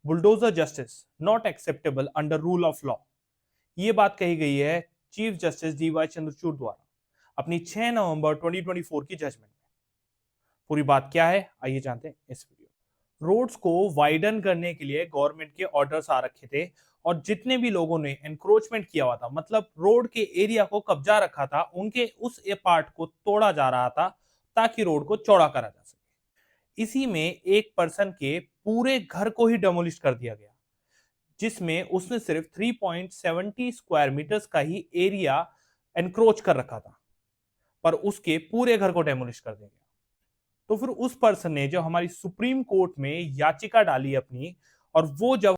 Bulldozer justice not acceptable under rule of law. ये बात कही गई है चीफ जस्टिस डीवाई चंद्रचूड़ द्वारा अपनी 6 नवंबर 2024 की जजमेंट में। पूरी बात क्या है आइए जानते हैं इस वीडियो। रोड्स को वाइडन करने के लिए गवर्नमेंट के ऑर्डर्स आ रखे थे और जितने भी लोगों ने एनक्रोचमेंट किया हुआ था, मतलब रोड के एरिया को कब्जा रखा था, उनके उस पार्ट को तोड़ा जा रहा था ताकि रोड को चौड़ा करा जा सके। इसी में एक पर्सन के पूरे घर को ही डेमोलिश कर दिया गया, जिसमें उसने सिर्फ 3.70 स्क्वायर मीटर्स का ही एरिया एनक्रोच कर रखा था, पर उसके पूरे घर को डेमोलिश कर दिया गया। तो फिर उस पर्सन ने जब हमारी सुप्रीम कोर्ट में याचिका डाली अपनी, और वो जब